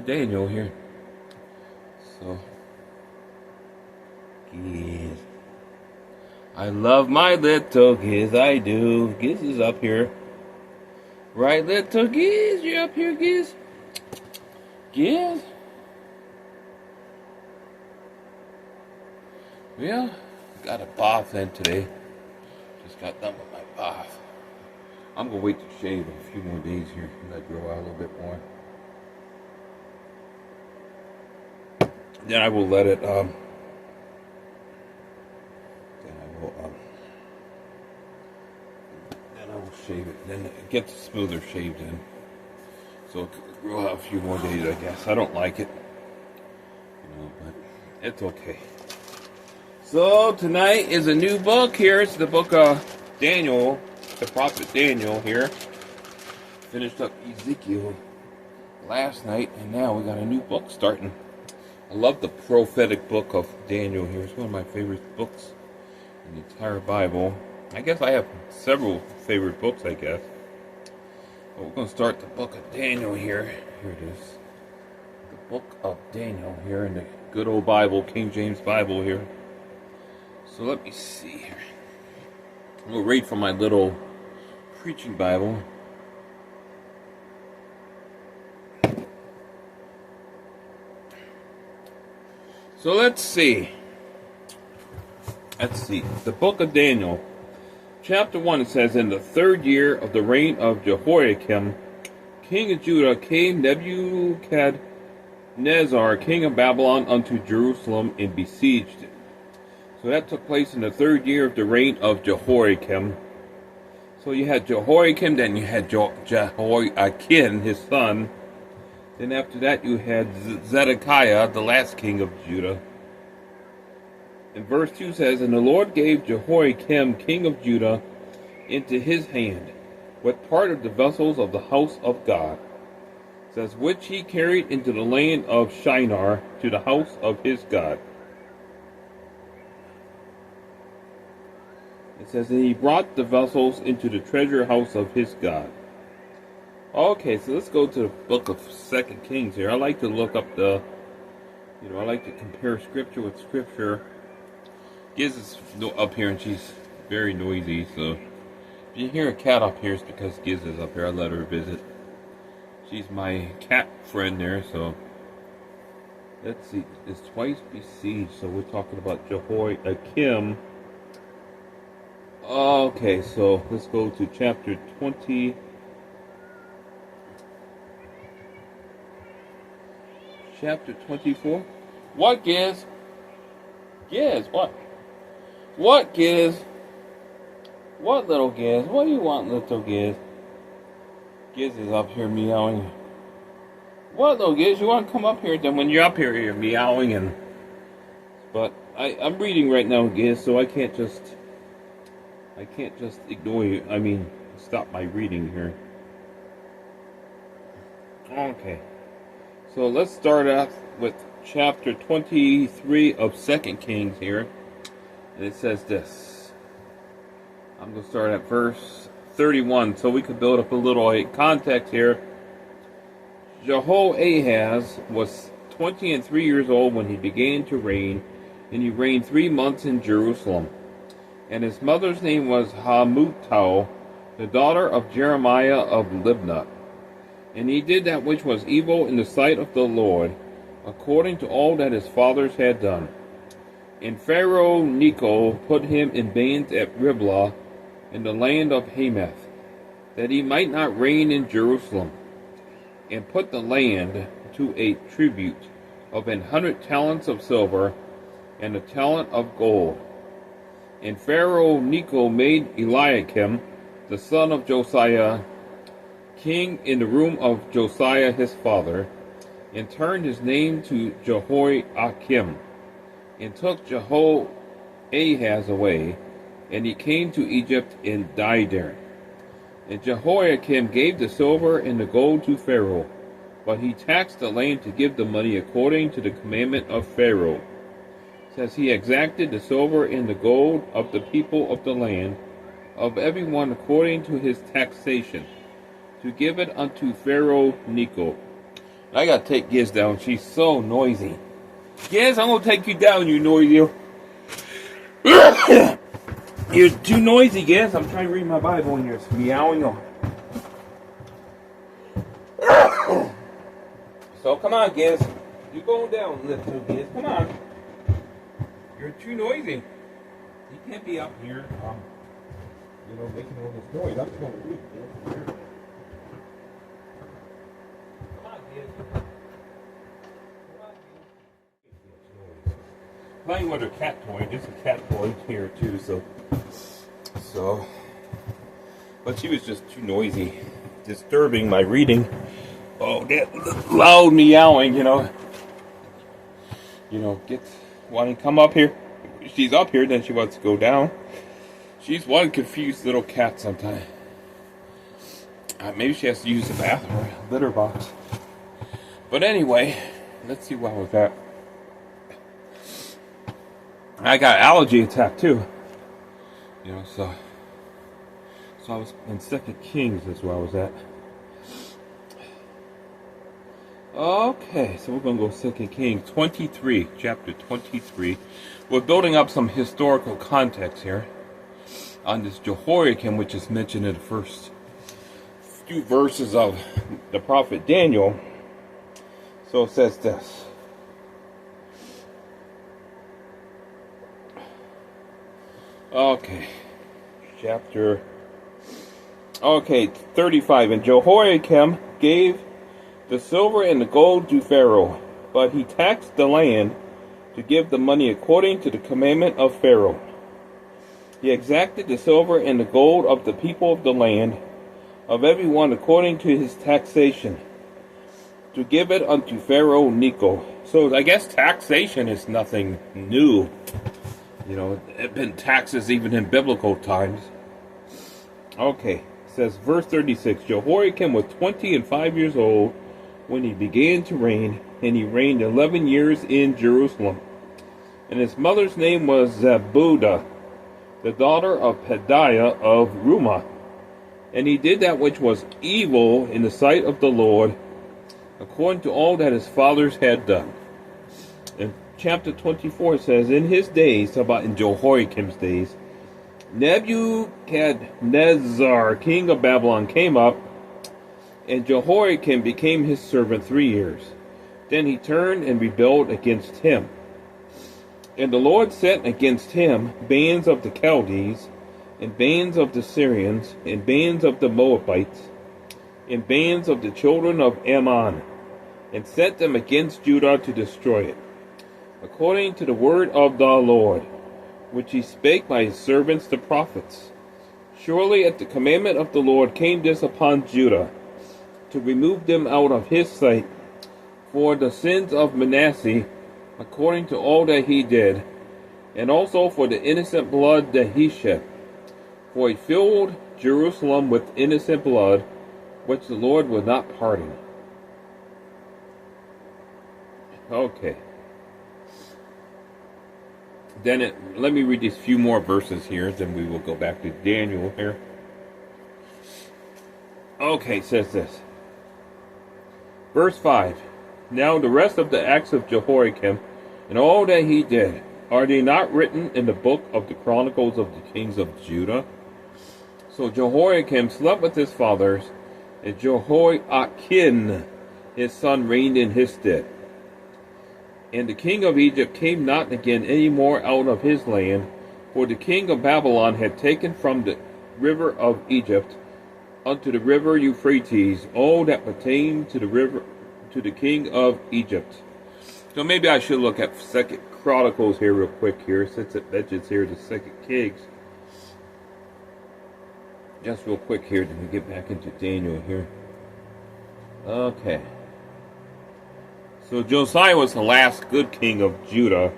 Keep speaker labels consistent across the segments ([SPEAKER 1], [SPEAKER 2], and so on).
[SPEAKER 1] Daniel here. So, Giz. I love my little Giz, I do. Giz is up here. Right, little Giz? You up here, Giz? Giz? Well, got a bath in today. Just got done with my bath. I'm gonna wait to shave a few more days here. Let it grow out a little bit more. Then I will let it then I will shave it. Then it gets smoother shaved in. So it could grow out a few more days, I guess. I don't like it. But it's okay. So tonight is a new book here. It's the book of Daniel, the prophet Daniel here. Finished up Ezekiel last night, and now we got a new book starting. I love the prophetic book of Daniel here. It's one of my favorite books in the entire Bible. I guess I have several favorite books, I guess. But we're going to start the book of Daniel here. Here it is. The book of Daniel here in the good old Bible, King James Bible here. So let me see here. I'm going to read from my little preaching Bible. So let's see. The book of Daniel. Chapter 1, it says, in the 3rd year of the reign of Jehoiakim, king of Judah, came Nebuchadnezzar, king of Babylon, unto Jerusalem, and besieged it. So that took place in the 3rd year of the reign of Jehoiakim. So you had Jehoiakim, then you had Jehoiakim, his son. Then after that you had Zedekiah, the last king of Judah. And verse 2 says, and the Lord gave Jehoiakim, king of Judah, into his hand, with part of the vessels of the house of God. It says, which he carried into the land of Shinar, to the house of his God. It says, and he brought the vessels into the treasure house of his God. Okay, so let's go to the book of 2 Kings here. I like to look up I like to compare scripture with scripture. Giz is up here and she's very noisy, so if you hear a cat up here, it's because Giz is up here. I let her visit. She's my cat friend there, so let's see. It's twice besieged, so we're talking about Jehoiakim. Okay, so let's go to chapter 20. Chapter 24. What, Giz? Giz, what? What, Giz? What, little Giz? What do you want, little Giz? Giz is up here meowing. What, little Giz? You want to come up here? Then when you're up here, you're meowing and... But I'm reading right now, Giz, so I can't just ignore you. I mean, stop my reading here. Okay. So let's start off with chapter 23 of 2 Kings here. And it says this. I'm going to start at verse 31 so we could build up a little context here. Jehoahaz was 23 years old when he began to reign, and he reigned 3 months in Jerusalem. And his mother's name was Hamutal, the daughter of Jeremiah of Libnah. And he did that which was evil in the sight of the Lord, according to all that his fathers had done. And Pharaoh Necho put him in bands at Riblah in the land of Hamath, that he might not reign in Jerusalem, and put the land to a tribute of 100 talents of silver and a talent of gold. And Pharaoh Necho made Eliakim, the son of Josiah, king in the room of Josiah his father, and turned his name to Jehoiakim, and took Jehoahaz away, and he came to Egypt and died there. And Jehoiakim gave the silver and the gold to Pharaoh, but he taxed the land to give the money according to the commandment of Pharaoh. It says he exacted the silver and the gold of the people of the land, of everyone according to his taxation, to give it unto Pharaoh Necho. I gotta take Giz down. She's so noisy. Giz, I'm gonna take you down, you noisy. You're too noisy, Giz. I'm trying to read my Bible and you're meowing on. So come on, Giz. You going down, little Giz. Come on. You're too noisy. You can't be up here, making all this noise. I'm trying to read Giz. Come on, Giz. Playing with her cat toy. There's a cat toy here too, so. But she was just too noisy, disturbing my reading. Oh, that loud meowing, gets wanting to come up here. If she's up here, then she wants to go down. She's one confused little cat sometimes. Maybe she has to use the bathroom or litter box. But anyway, let's see where I was at. I got allergy attack too. So I was in 2 Kings is where I was at. Okay, so we're going to go 2 Kings 23, chapter 23. We're building up some historical context here on this Jehoiakim, which is mentioned in the first few verses of the prophet Daniel. So it says this. Okay, 35. And Jehoiakim gave the silver and the gold to Pharaoh, but he taxed the land to give the money according to the commandment of Pharaoh. He exacted the silver and the gold of the people of the land, of every one according to his taxation, to give it unto Pharaoh Necho. So I guess taxation is nothing new. It had been taxes even in biblical times. Okay, it says verse 36, Jehoiakim was 25 years old when he began to reign, and he reigned 11 years in Jerusalem. And his mother's name was Zebudah, the daughter of Pedaiah of Rumah. And he did that which was evil in the sight of the Lord, according to all that his fathers had done. And chapter 24 says, in his days, about in Jehoiakim's days, Nebuchadnezzar, king of Babylon, came up, and Jehoiakim became his servant 3 years. Then he turned and rebelled against him. And the Lord sent against him bands of the Chaldees, and bands of the Syrians, and bands of the Moabites, and bands of the children of Ammon, and sent them against Judah to destroy it, according to the word of the Lord, which he spake by his servants the prophets. Surely at the commandment of the Lord came this upon Judah, to remove them out of his sight, for the sins of Manasseh, according to all that he did, and also for the innocent blood that he shed. For he filled Jerusalem with innocent blood, which the Lord would not pardon. Okay. Let me read these few more verses here, then we will go back to Daniel here. Okay, it says this. Verse 5. Now the rest of the acts of Jehoiakim, and all that he did, are they not written in the book of the Chronicles of the kings of Judah? So Jehoiakim slept with his fathers, and Jehoiakim his son reigned in his stead. And the king of Egypt came not again any more out of his land, for the king of Babylon had taken from the river of Egypt unto the river Euphrates all that pertained to the river, to the king of Egypt. So maybe I should look at 2 Chronicles here real quick here, since it mentions here the 2 Kings. Just real quick here, then we get back into Daniel here. Okay. So Josiah was the last good king of Judah.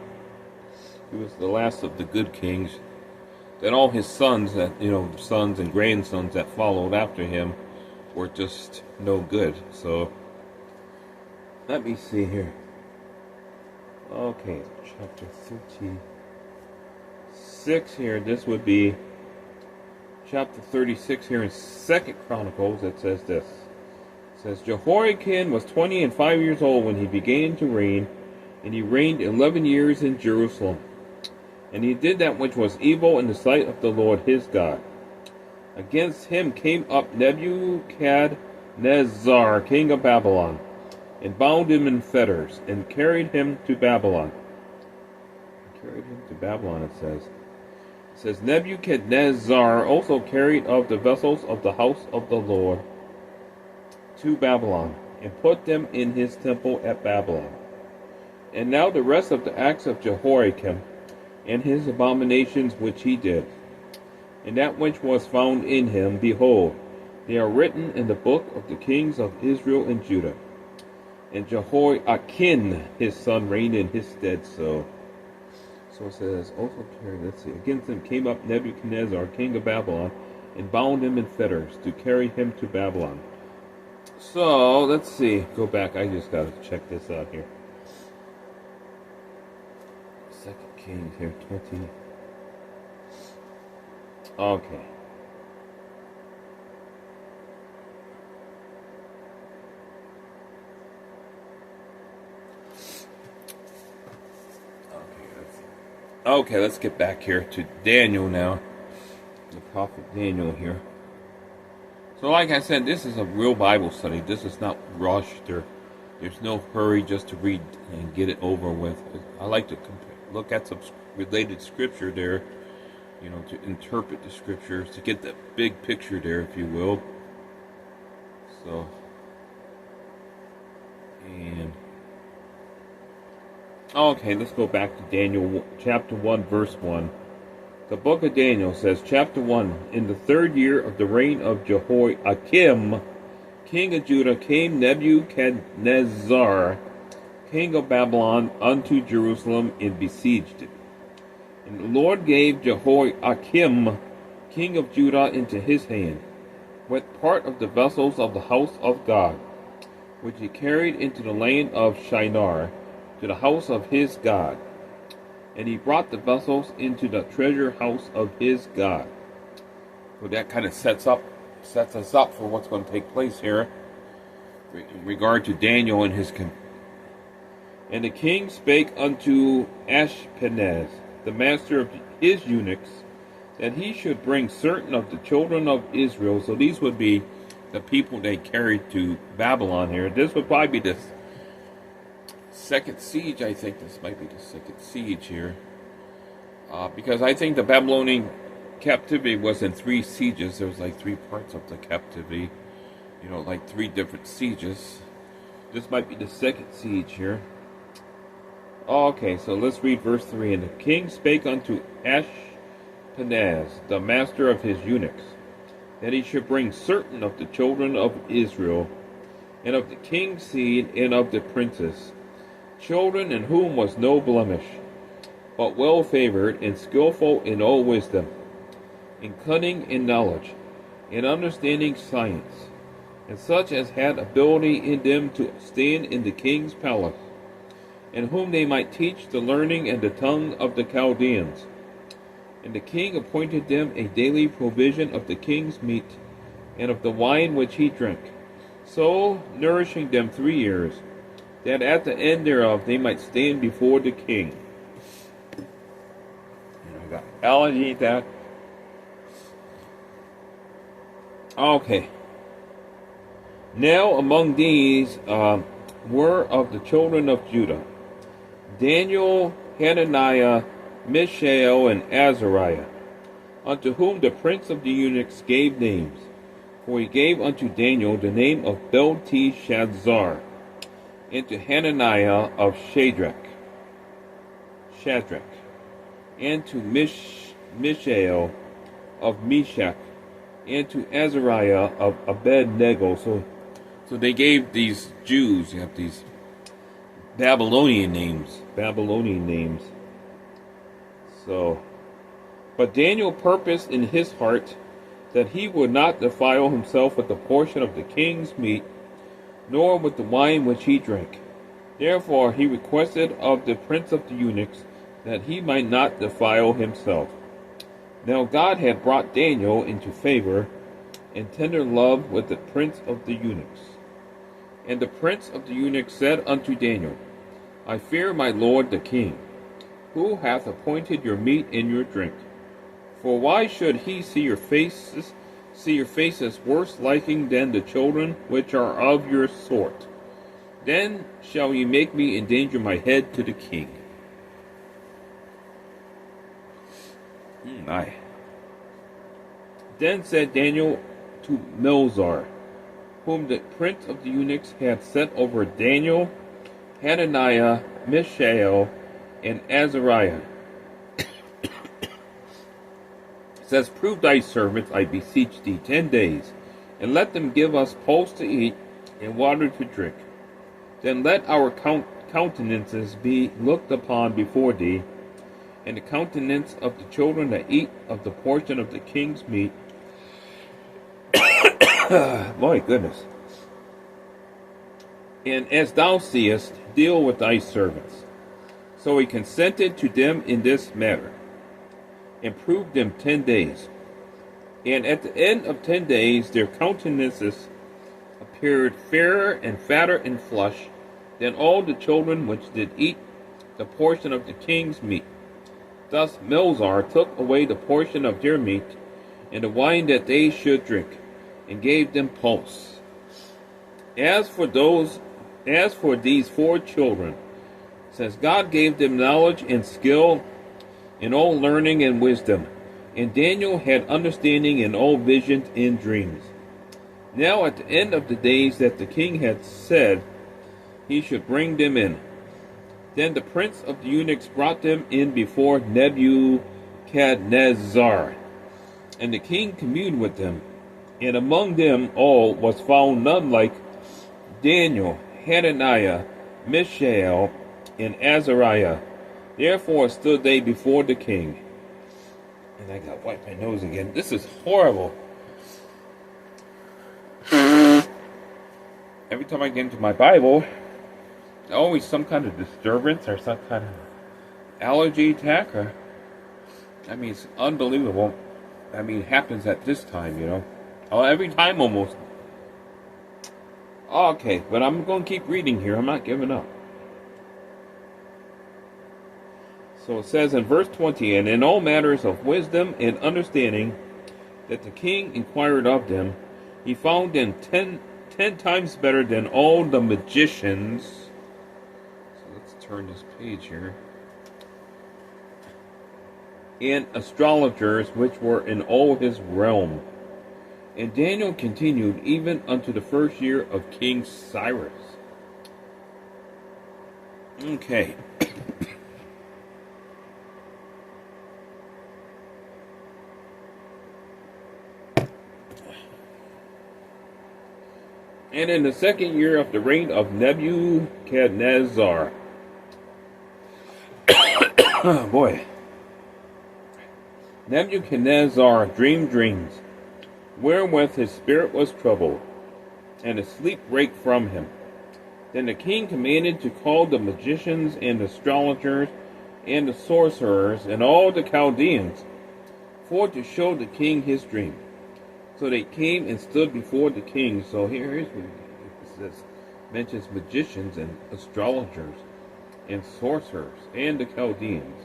[SPEAKER 1] He was the last of the good kings. Then all his sons, sons and grandsons that followed after him, were just no good. So let me see here. Okay, chapter 36 here. This would be chapter 36 here in 2 Chronicles. It says this. It says, Jehoiakim was 25 years old when he began to reign, and he reigned 11 years in Jerusalem. And he did that which was evil in the sight of the Lord his God. Against him came up Nebuchadnezzar, king of Babylon, and bound him in fetters, and carried him to Babylon. It says, Nebuchadnezzar also carried of the vessels of the house of the Lord to Babylon, and put them in his temple at Babylon. And now the rest of the acts of Jehoiakim, and his abominations which he did, and that which was found in him, behold, they are written in the book of the kings of Israel and Judah. And Jehoiakim his son reigned in his stead. So it says, also carried, against him came up Nebuchadnezzar, king of Babylon, and bound him in fetters to carry him to Babylon. So, let's see. Go back. I just got to check this out here. 2 Kings here, 20. Okay. Okay, let's get back here to Daniel now. The prophet Daniel here. So like I said, this is a real Bible study. This is not rushed. There's no hurry just to read and get it over with. I like to look at some related scripture there, to interpret the scriptures, to get the big picture there, if you will. So, okay, let's go back to Daniel chapter 1, verse 1. The book of Daniel says, chapter 1, in the 3rd year of the reign of Jehoiakim, king of Judah, came Nebuchadnezzar, king of Babylon, unto Jerusalem, and besieged it. And the Lord gave Jehoiakim, king of Judah, into his hand, with part of the vessels of the house of God, which he carried into the land of Shinar, to the house of his God. And he brought the vessels into the treasure house of his God. So that kind of sets us up for what's going to take place here in regard to Daniel and his. And the king spake unto Ashpenaz, the master of his eunuchs, that he should bring certain of the children of Israel. So these would be the people they carried to Babylon here. This would probably be the second siege. I think this might be the second siege here, because I think the Babylonian captivity was in 3 sieges. There was like 3 parts of the captivity, like 3 different sieges. This might be the second siege here. Okay, so let's read verse 3. And the king spake unto Ashpenaz, the master of his eunuchs, that he should bring certain of the children of Israel, and of the king's seed, and of the princes, children in whom was no blemish, but well favored, and skillful in all wisdom, in cunning in knowledge, in understanding science, and such as had ability in them to stand in the king's palace, and whom they might teach the learning and the tongue of the Chaldeans. And the king appointed them a daily provision of the king's meat, and of the wine which he drank, so nourishing them 3 years, that at the end thereof they might stand before the king. And I got allergy that. Okay. Now among these were of the children of Judah, Daniel, Hananiah, Mishael, and Azariah, unto whom the prince of the eunuchs gave names. For he gave unto Daniel the name of Belteshazzar, and to Hananiah of Shadrach, and to Mishael of Meshach, and to Azariah of Abednego. So they gave these Jews, you have these Babylonian names. So, but Daniel purposed in his heart that he would not defile himself with the portion of the king's meat, nor with the wine which he drank. Therefore he requested of the prince of the eunuchs that he might not defile himself. Now God had brought Daniel into favor and tender love with the prince of the eunuchs. And the prince of the eunuchs said unto Daniel, I fear my lord the king, who hath appointed your meat and your drink. For why should he see your faces worse liking than the children which are of your sort? Then shall ye make me endanger my head to the king. Aye. Then said Daniel to Melzar, whom the prince of the eunuchs had set over Daniel, Hananiah, Mishael, and Azariah, says, Prove thy servants, I beseech thee, 10 days, and let them give us pulse to eat and water to drink. Then let our countenances be looked upon before thee, and the countenance of the children that eat of the portion of the king's meat. My goodness. And as thou seest, deal with thy servants. So he consented to them in this matter, and proved them 10 days. And at the end of 10 days their countenances appeared fairer and fatter in flesh than all the children which did eat the portion of the king's meat. Thus Melzar took away the portion of their meat, and the wine that they should drink, and gave them pulse. As for these 4 children, since God gave them knowledge and skill in all learning and wisdom, and Daniel had understanding in all visions and dreams. Now at the end of the days that the king had said he should bring them in, then the prince of the eunuchs brought them in before Nebuchadnezzar, and the king communed with them. And among them all was found none like Daniel, Hananiah, Mishael, and Azariah. Therefore stood they before the king. And I got to wipe my nose again. This is horrible. Every time I get into my Bible, always some kind of disturbance or some kind of allergy attack. It's unbelievable. It happens at this time, every time almost. Okay, but I'm going to keep reading here. I'm not giving up. So it says in verse 20, And in all matters of wisdom and understanding that the king inquired of them, he found them 10 times better than all the magicians. So let's turn this page here. And astrologers which were in all his realm. And Daniel continued even unto the first year of King Cyrus. Okay. And in the second year of the reign of Nebuchadnezzar. Oh boy. Nebuchadnezzar dreamed dreams, wherewith his spirit was troubled, and his sleep brake from him. Then the king commanded to call the magicians and astrologers and the sorcerers and all the Chaldeans, for to show the king his dream. So they came and stood before the king. So here's what it says. Mentions magicians and astrologers and sorcerers and the Chaldeans.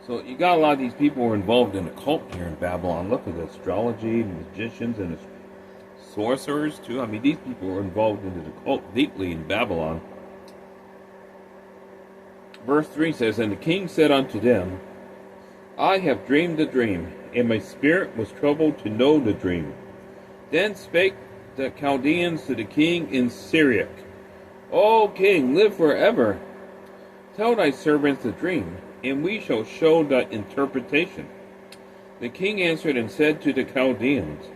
[SPEAKER 1] So you got a lot of these people who are involved in the cult here in Babylon. Look at the astrology, magicians, and sorcerers too. These people were involved in the cult deeply in Babylon. Verse 3 says, And the king said unto them, I have dreamed a dream, and my spirit was troubled to know the dream. Then spake the Chaldeans to the king in Syriac, O king, live forever. Tell thy servants the dream, and we shall show the interpretation. The king answered and said to the Chaldeans,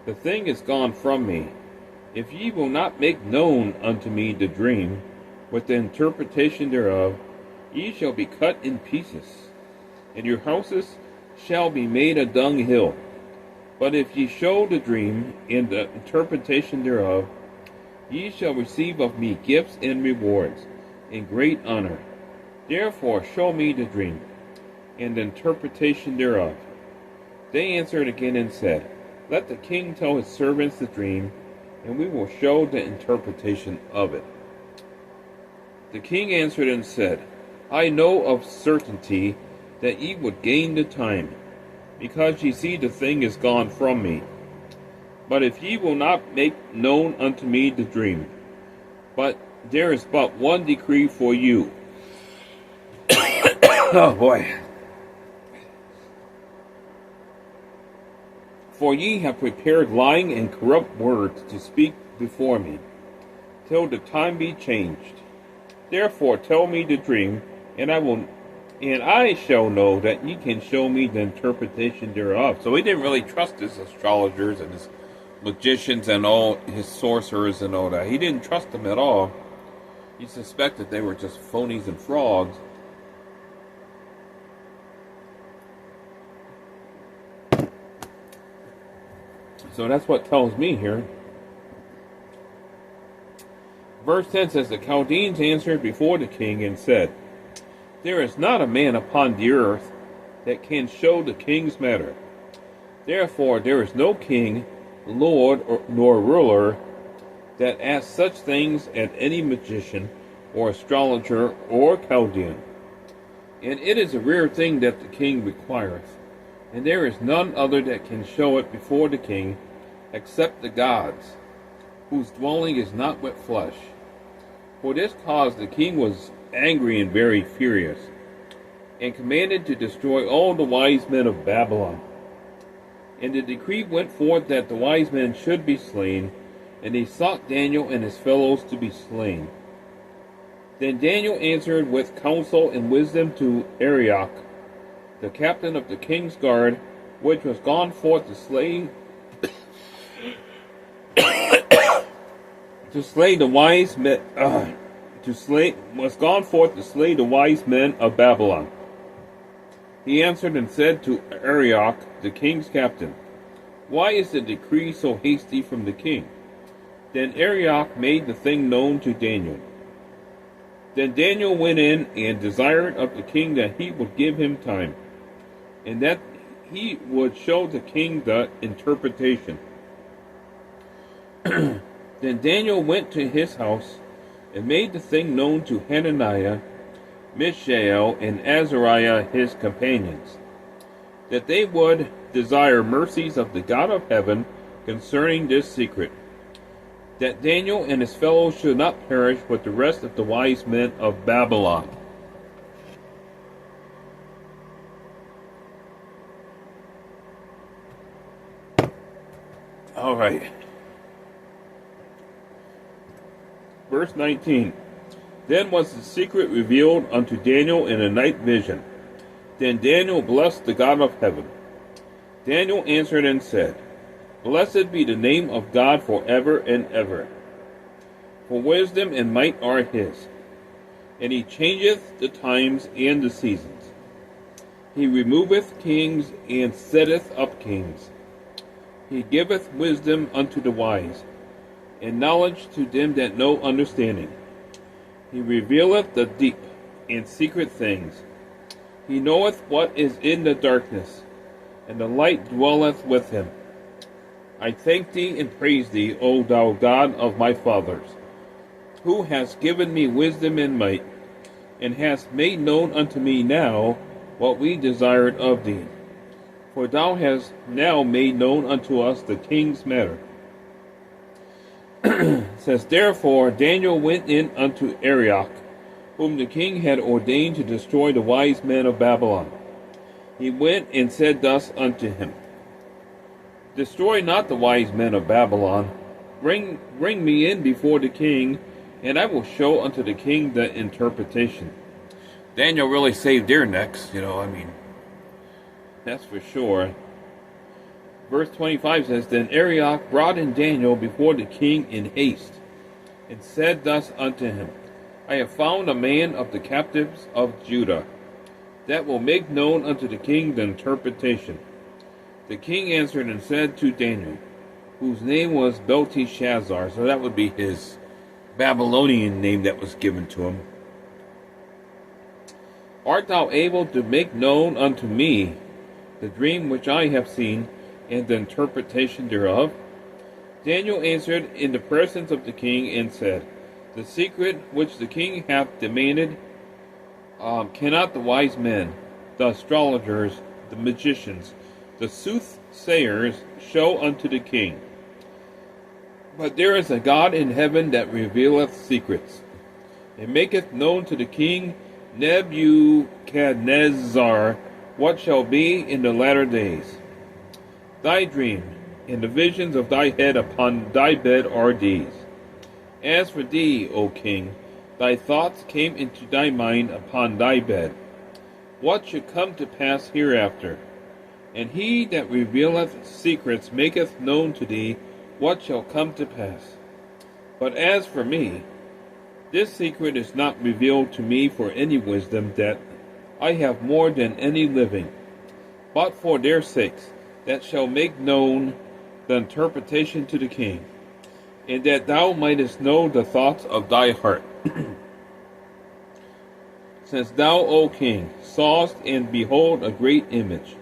[SPEAKER 1] The thing is gone from me. If ye will not make known unto me the dream, with the interpretation thereof, ye shall be cut in pieces, and your houses shall be made a dunghill. But if ye show the dream and the interpretation thereof, ye shall receive of me gifts and rewards, and great honor. Therefore show me the dream, and the interpretation thereof. They answered again and said, Let the king tell his servants the dream, and we will show the interpretation of it. The king answered and said, I know of certainty that ye would gain the time, because ye see the thing is gone from me. But if ye will not make known unto me the dream, but there is but one decree for you. Oh boy. For ye have prepared lying and corrupt words to speak before me, till the time be changed. Therefore tell me the dream, and I shall know that ye can show me the interpretation thereof. So he didn't really trust his astrologers and his magicians and all his sorcerers and all that. He didn't trust them at all. He suspected they were just phonies and frauds. So that's what tells me here. Verse 10 says, the Chaldeans answered before the king and said, there is not a man upon the earth that can show the king's matter. Therefore there is no king, lord, nor ruler that asks such things as any magician, or astrologer, or Chaldean. And it is a rare thing that the king requireth, and there is none other that can show it before the king, except the gods, whose dwelling is not with flesh. For this cause the king was angry and very furious, and commanded to destroy all the wise men of Babylon. And the decree went forth that the wise men should be slain, and they sought Daniel and his fellows to be slain. Then Daniel answered with counsel and wisdom to Arioch, the captain of the king's guard, which was gone forth to slay the wise men of Babylon. He answered and said to Arioch, the king's captain, why is the decree so hasty from the king? Then Arioch made the thing known to Daniel. Then Daniel went in and desired of the king that he would give him time, and that he would show the king the interpretation. Then Daniel went to his house and made the thing known to Hananiah, Mishael, and Azariah his companions, that they would desire mercies of the God of heaven concerning this secret, that Daniel and his fellows should not perish with the rest of the wise men of Babylon. All right. Verse 19. Then was the secret revealed unto Daniel in a night vision. Then Daniel blessed the God of heaven. Daniel answered and said, Blessed be the name of God forever and ever. For wisdom and might are his. And he changeth the times and the seasons. He removeth kings and setteth up kings. He giveth wisdom unto the wise, and knowledge to them that know understanding. He revealeth the deep and secret things. He knoweth what is in the darkness, and the light dwelleth with him. I thank thee and praise thee, O thou God of my fathers, who hast given me wisdom and might, and hast made known unto me now what we desired of thee. For thou hast now made known unto us the king's matter. It says, Therefore Daniel went in unto Arioch, whom the king had ordained to destroy the wise men of Babylon. He went and said thus unto him, Destroy not the wise men of Babylon. Bring me in before the king, and I will show unto the king the interpretation. Daniel really saved their necks, that's for sure. Verse 25 says, Then Arioch brought in Daniel before the king in haste, and said thus unto him, I have found a man of the captives of Judah, that will make known unto the king the interpretation. The king answered and said to Daniel, whose name was Belteshazzar, so that would be his Babylonian name that was given to him, Art thou able to make known unto me the dream which I have seen, and the interpretation thereof? Daniel answered in the presence of the king and said, The secret which the king hath demanded cannot the wise men, the astrologers, the magicians, the soothsayers show unto the king. But there is a God in heaven that revealeth secrets, and maketh known to the king Nebuchadnezzar what shall be in the latter days. Thy dream and the visions of thy head upon thy bed are these. As for thee, O king, thy thoughts came into thy mind upon thy bed, what should come to pass hereafter. And he that revealeth secrets maketh known to thee what shall come to pass. But as for me, this secret is not revealed to me for any wisdom that I have more than any living, but for their sakes that shall make known the interpretation to the king, and that thou mightest know the thoughts of thy heart. Since thou, O king, sawest and behold a great image,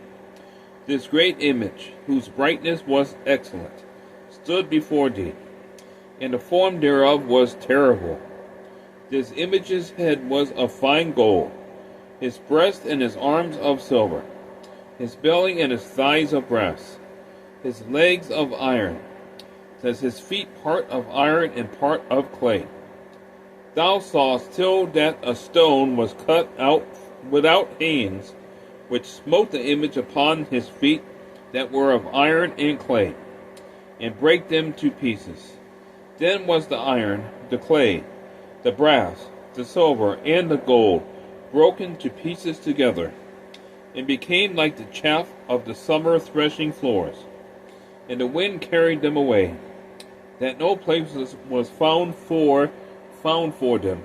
[SPEAKER 1] this great image, whose brightness was excellent, stood before thee, and the form thereof was terrible. This image's head was of fine gold, his breast and his arms of silver, his belly and his thighs of brass, his legs of iron, says his feet part of iron and part of clay. Thou sawest till that a stone was cut out without hands, which smote the image upon his feet that were of iron and clay, and brake them to pieces. Then was the iron, the clay, the brass, the silver, and the gold broken to pieces together, and became like the chaff of the summer threshing floors. And the wind carried them away, that no place was found for them.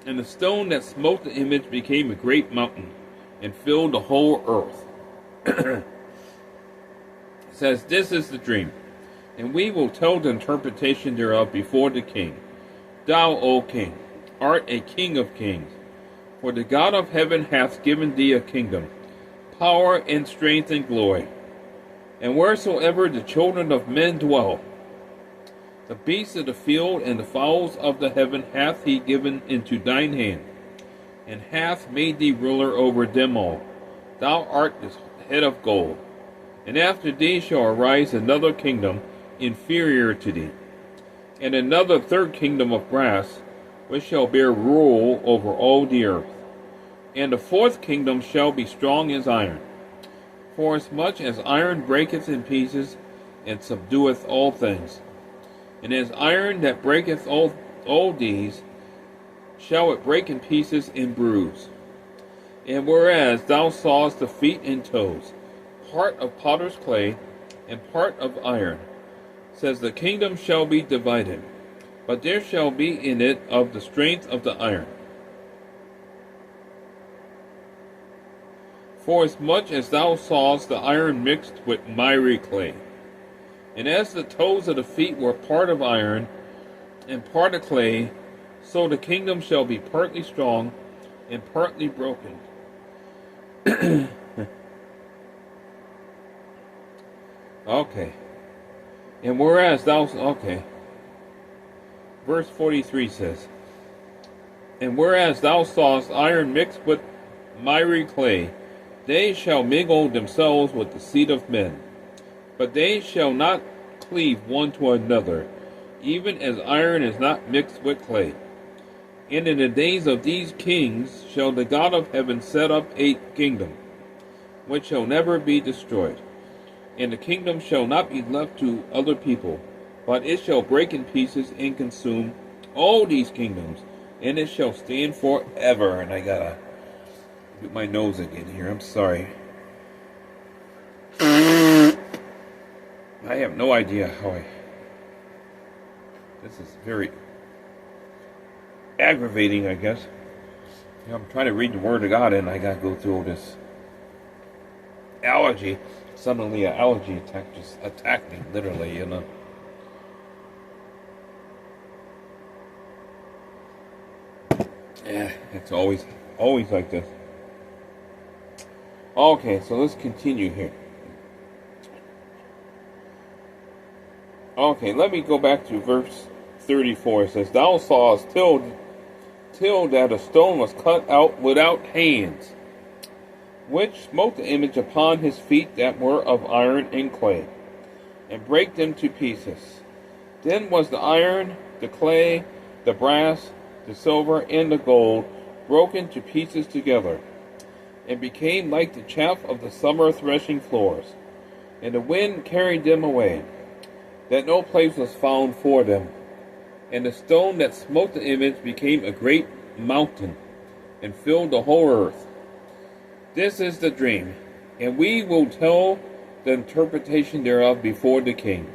[SPEAKER 1] And the stone that smote the image became a great mountain, and filled the whole earth. It says, This is the dream, and we will tell the interpretation thereof before the king. Thou, O king, art a king of kings, for the God of heaven hath given thee a kingdom, power and strength and glory. And wheresoever the children of men dwell, the beasts of the field and the fowls of the heaven hath he given into thine hand, and hath made thee ruler over them all. Thou art the head of gold, and after thee shall arise another kingdom inferior to thee, and another third kingdom of brass, which shall bear rule over all the earth. And the fourth kingdom shall be strong as iron. Forasmuch as iron breaketh in pieces, and subdueth all things, and as iron that breaketh all these, shall it break in pieces and bruise. And whereas thou sawest the feet and toes, part of potter's clay, and part of iron, says the kingdom shall be divided, but there shall be in it of the strength of the iron. Forasmuch as thou sawest the iron mixed with miry clay, and as the toes of the feet were part of iron and part of clay, so the kingdom shall be partly strong and partly broken. Okay. And whereas thou... Okay. Verse 43 says, And whereas thou sawest iron mixed with miry clay, they shall mingle themselves with the seed of men, but they shall not cleave one to another, even as iron is not mixed with clay. And in the days of these kings shall the God of heaven set up a kingdom, which shall never be destroyed. And the kingdom shall not be left to other people, but it shall break in pieces and consume all these kingdoms, and it shall stand forever. And I gotta get my nose again here. I'm sorry. I have no idea how This is very aggravating, I guess. I'm trying to read the Word of God, and I gotta go through all this allergy. Suddenly, an allergy attack just attacked me, literally, you know. Yeah, it's always like this. Okay, so let's continue here. Okay, let me go back to verse 34. It says, Thou sawest till that a stone was cut out without hands, which smote the image upon his feet that were of iron and clay, and brake them to pieces. Then was the iron, the clay, the brass, the silver, and the gold broken to pieces together, and became like the chaff of the summer threshing floors. And the wind carried them away, that no place was found for them. And the stone that smote the image became a great mountain, and filled the whole earth. This is the dream, and we will tell the interpretation thereof before the king.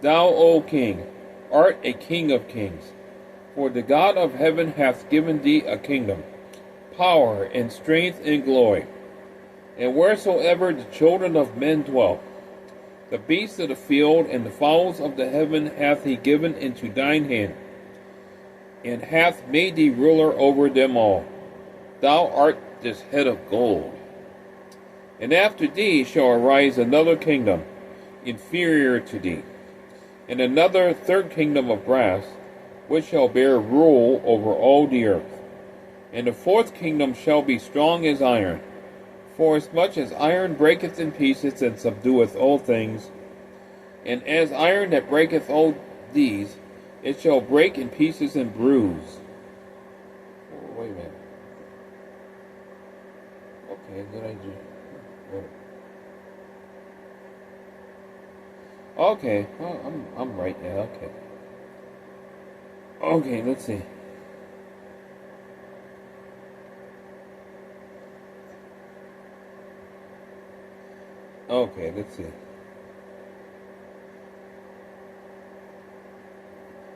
[SPEAKER 1] Thou, O king, art a king of kings, for the God of heaven hath given thee a kingdom, power, and strength, and glory. And wheresoever the children of men dwell, the beasts of the field and the fowls of the heaven hath he given into thine hand, and hath made thee ruler over them all. Thou art this head of gold. And after thee shall arise another kingdom, inferior to thee, and another third kingdom of brass, which shall bear rule over all the earth. And the fourth kingdom shall be strong as iron, forasmuch as iron breaketh in pieces and subdueth all things, and as iron that breaketh all these, it shall break in pieces and bruise. Oh, wait a minute. Okay, did I do? Okay, well, I'm right now. Okay. Okay, let's see. Okay, let's see.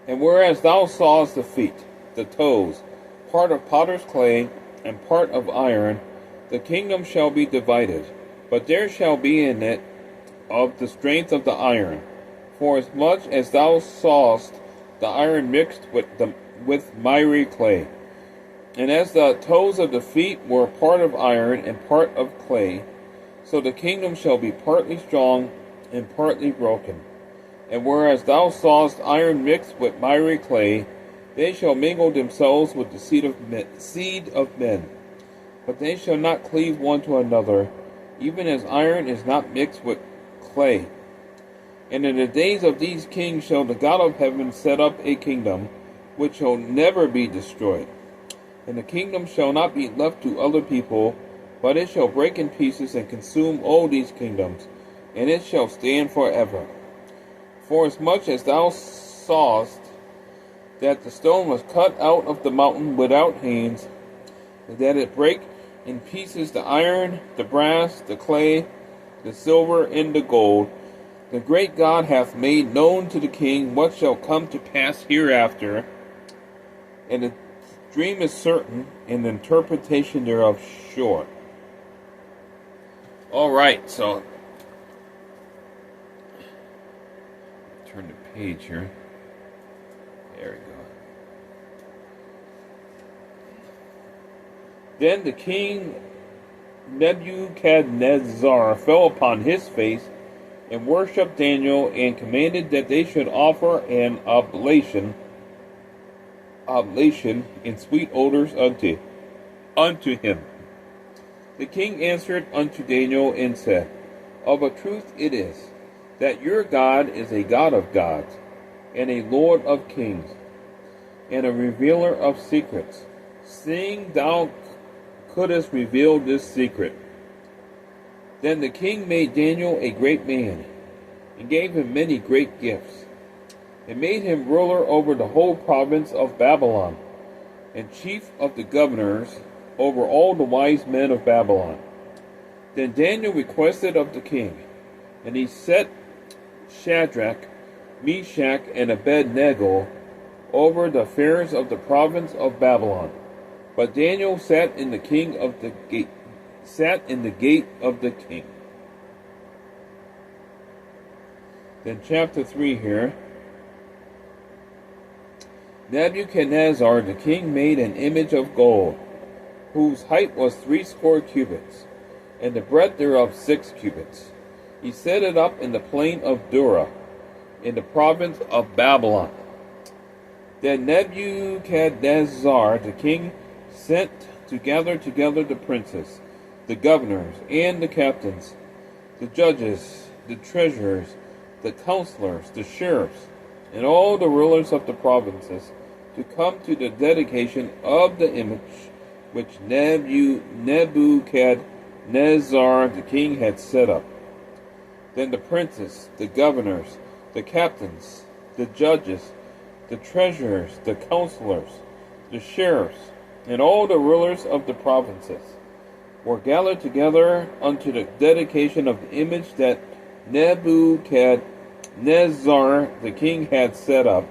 [SPEAKER 1] And whereas thou sawest the feet, the toes, part of potter's clay, and part of iron, the kingdom shall be divided, but there shall be in it of the strength of the iron, forasmuch as thou sawest the iron mixed with miry clay. And as the toes of the feet were part of iron and part of clay, so the kingdom shall be partly strong and partly broken. And whereas thou sawest iron mixed with miry clay, they shall mingle themselves with the seed of men, but they shall not cleave one to another, even as iron is not mixed with clay. And in the days of these kings shall the God of heaven set up a kingdom, which shall never be destroyed. And the kingdom shall not be left to other people, but it shall break in pieces and consume all these kingdoms, and it shall stand forever. Forasmuch as thou sawest that the stone was cut out of the mountain without hands, and that it brake in pieces the iron, the brass, the clay, the silver, and the gold, the great God hath made known to the king what shall come to pass hereafter, and the dream is certain, and the interpretation thereof sure. Alright, so turn the page here. There we go. Then the king Nebuchadnezzar fell upon his face and worshipped Daniel, and commanded that they should offer an oblation in sweet odors unto him. The king answered unto Daniel and said, Of a truth it is, that your God is a God of gods, and a Lord of kings, and a revealer of secrets, seeing thou couldst reveal this secret. Then the king made Daniel a great man, and gave him many great gifts, and made him ruler over the whole province of Babylon, and chief of the governors over all the wise men of Babylon. Then Daniel requested of the king, and he set Shadrach, Meshach, and Abednego over the affairs of the province of Babylon. But Daniel sat in the gate of the king. Then chapter 3 here. Nebuchadnezzar the king made an image of gold, whose height was 80 cubits, and the breadth thereof 6 cubits. He set it up in the plain of Dura, in the province of Babylon. Then Nebuchadnezzar the king sent to gather together the princes, the governors, and the captains, the judges, the treasurers, the counselors, the sheriffs, and all the rulers of the provinces, to come to the dedication of the image which Nebuchadnezzar the king had set up. Then the princes, the governors, the captains, the judges, the treasurers, the counselors, the sheriffs, and all the rulers of the provinces were gathered together unto the dedication of the image that Nebuchadnezzar the king had set up,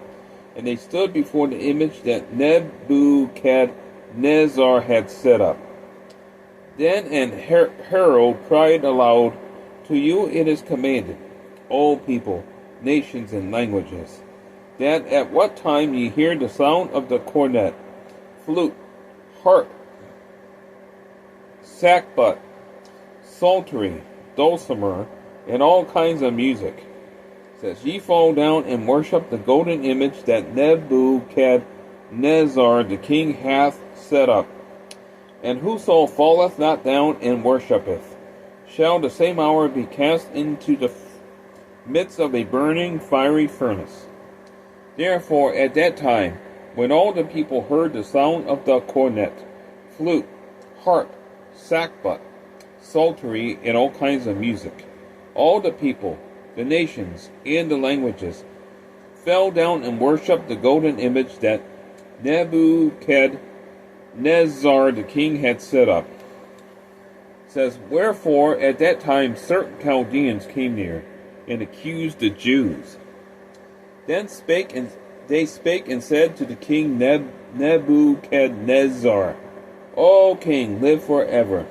[SPEAKER 1] and they stood before the image that Nebuchadnezzar had set up. Then an herald cried aloud, To you it is commanded, O people, nations, and languages, that at what time ye hear the sound of the cornet, flute, harp, sackbut, psaltery, dulcimer, and all kinds of music, says, ye fall down and worship the golden image that Nebuchadnezzar the king hath set up. And whoso falleth not down and worshipeth, shall the same hour be cast into the midst of a burning fiery furnace. Therefore at that time, when all the people heard the sound of the cornet, flute, harp, sackbut, psaltery, and all kinds of music, all the people, the nations, and the languages fell down and worshipped the golden image that Nebuchadnezzar the king had set up. It says, Wherefore at that time certain Chaldeans came near, and accused the Jews. Then they spake and said to the king Nebuchadnezzar, O king, live forever.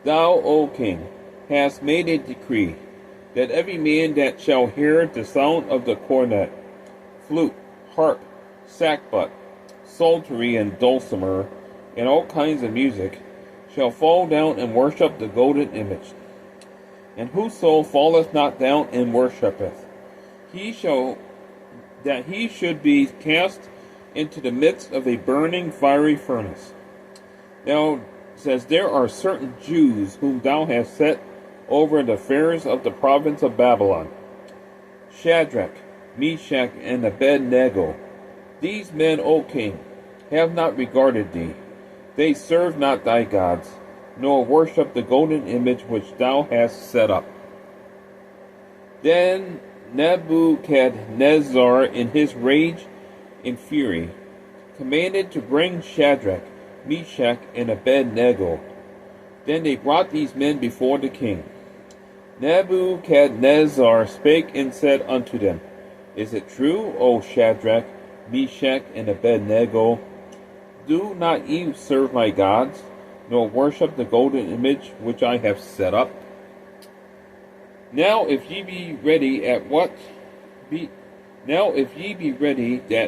[SPEAKER 1] Thou, O king, hast made a decree, that every man that shall hear the sound of the cornet, flute, harp, sackbut, psaltery, and dulcimer, and all kinds of music, shall fall down and worship the golden image. And whoso falleth not down and worshipeth, he should be cast into the midst of a burning fiery furnace. Now it says, There are certain Jews whom thou hast set over the affairs of the province of Babylon, Shadrach, Meshach, and Abednego. These men, O king, have not regarded thee. They serve not thy gods, nor worship the golden image which thou hast set up. Then Nebuchadnezzar, in his rage and fury, commanded to bring Shadrach, Meshach, and Abednego. Then they brought these men before the king. Nebuchadnezzar spake and said unto them, Is it true, O Shadrach, Meshach, and Abednego? Do not ye serve my gods, nor worship the golden image which I have set up? Now if ye be ready that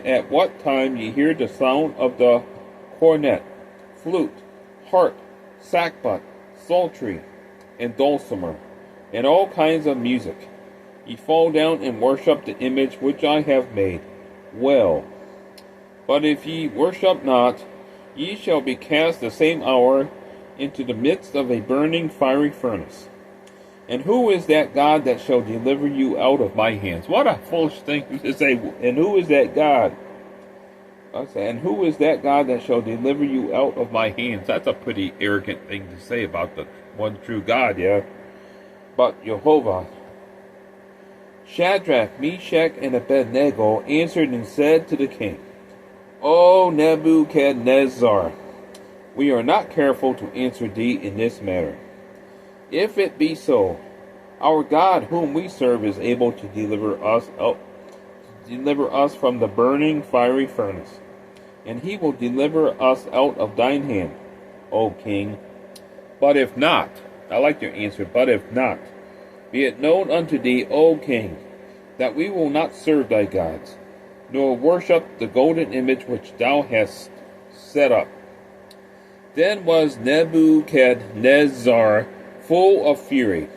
[SPEAKER 1] at what time ye hear the sound of the cornet, flute, harp, sackbut, psaltery, and dulcimer, and all kinds of music, ye fall down and worship the image which I have made. Well, but if ye worship not, ye shall be cast the same hour into the midst of a burning fiery furnace. And who is that God that shall deliver you out of my hands? What a foolish thing to say. And who is that God? I say, and who is that God that shall deliver you out of my hands? That's a pretty arrogant thing to say about the one true God, yeah? But Jehovah. Shadrach, Meshach, and Abednego answered and said to the king, O Nebuchadnezzar, we are not careful to answer thee in this matter. If it be so, our God whom we serve is able to deliver us from the burning fiery furnace, and he will deliver us out of thine hand, O king. But if not, I like your answer, but if not, be it known unto thee, O king, that we will not serve thy gods, nor worship the golden image which thou hast set up. Then was Nebuchadnezzar full of fury,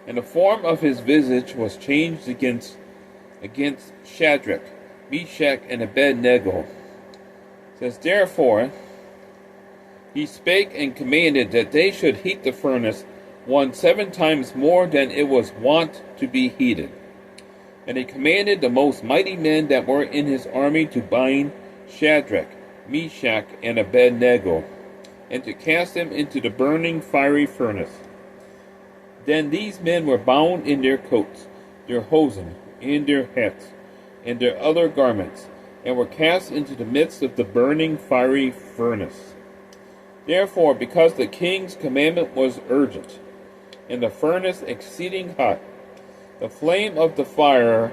[SPEAKER 1] and the form of his visage was changed against against Shadrach, Meshach, and Abednego. It says, therefore, he spake and commanded that they should heat the furnace 7 times more than it was wont to be heated. And he commanded the most mighty men that were in his army to bind Shadrach, Meshach, and Abednego, and to cast them into the burning fiery furnace. Then these men were bound in their coats, their hosen, and their hats, and their other garments, and were cast into the midst of the burning fiery furnace. Therefore, because the king's commandment was urgent, and the furnace exceeding hot, the flame of the fire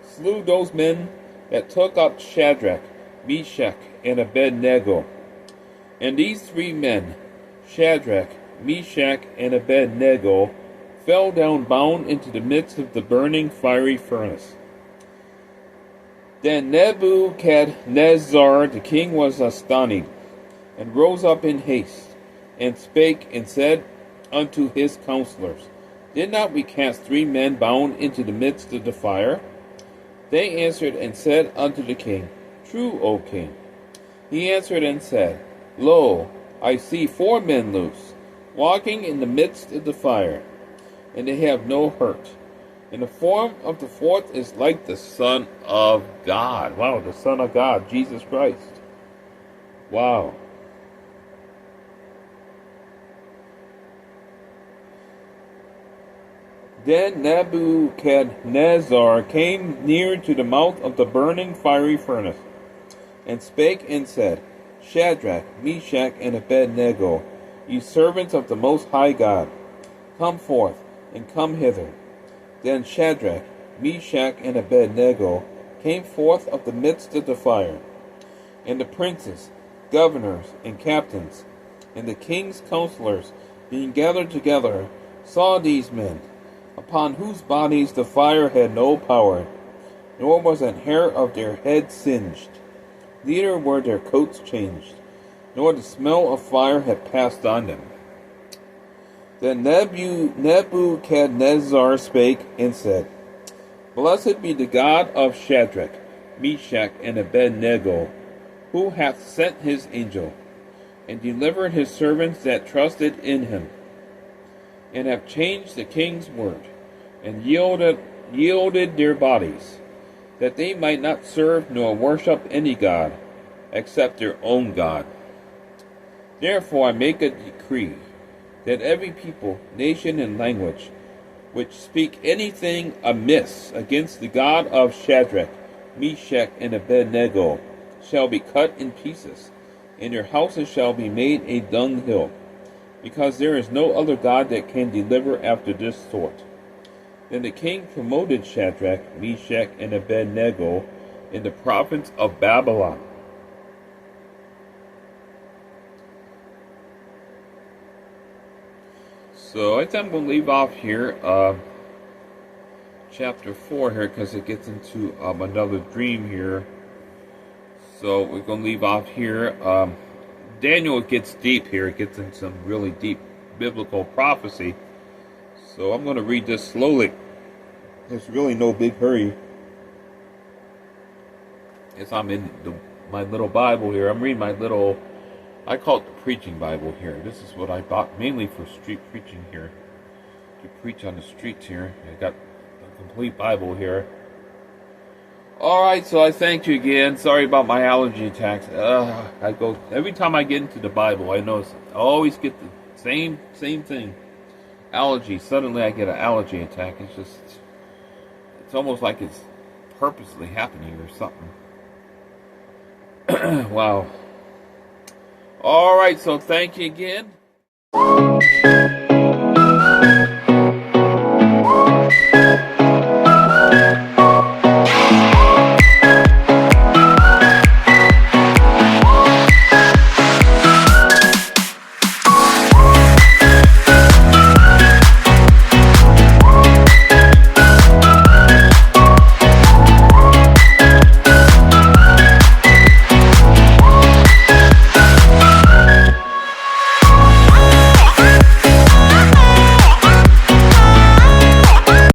[SPEAKER 1] slew those men that took up Shadrach, Meshach, and Abednego. And these 3 men, Shadrach, Meshach, and Abednego, fell down bound into the midst of the burning fiery furnace. Then Nebuchadnezzar the king was astonished, and rose up in haste, and spake and said unto his counselors, did not we cast 3 men bound into the midst of the fire? They answered and said unto the king, true, O king. He answered and said, lo, I see 4 men loose, walking in the midst of the fire, and they have no hurt. And the form of the 4th is like the Son of God. Wow, the Son of God, Jesus Christ. Wow. Then Nebuchadnezzar came near to the mouth of the burning fiery furnace, and spake and said, Shadrach, Meshach, and Abednego, ye servants of the Most High God, come forth, and come hither. Then Shadrach, Meshach, and Abednego came forth of the midst of the fire. And the princes, governors, and captains, and the king's counselors, being gathered together, saw these men, upon whose bodies the fire had no power, nor was an hair of their head singed, neither were their coats changed, nor the smell of fire had passed on them. Then Nebuchadnezzar spake and said, Blessed be the God of Shadrach, Meshach, and Abednego, who hath sent his angel, and delivered his servants that trusted in him, and have changed the king's word, and yielded their bodies, that they might not serve nor worship any god, except their own God. Therefore I make a decree, that every people, nation, and language, which speak anything amiss against the God of Shadrach, Meshach, and Abednego, shall be cut in pieces, and their houses shall be made a dunghill, because there is no other God that can deliver after this sort. Then the king promoted Shadrach, Meshach, and Abednego in the province of Babylon. So I think I'm going to leave off here, chapter 4 here, because it gets into another dream here. So we're going to leave off here. Daniel gets deep here. It gets into some really deep biblical prophecy. So I'm going to read this slowly. There's really no big hurry. As I'm in my little Bible here. I'm reading my little, I call it the preaching Bible here. This is what I bought mainly for street preaching here. To preach on the streets here. I got a complete Bible here. Alright, so I thank you again. Sorry about my allergy attacks. I go every time I get into the Bible, I notice I always get the same thing. Allergy. Suddenly I get an allergy attack. It's almost like it's purposely happening or something. Wow. Alright, so thank you again.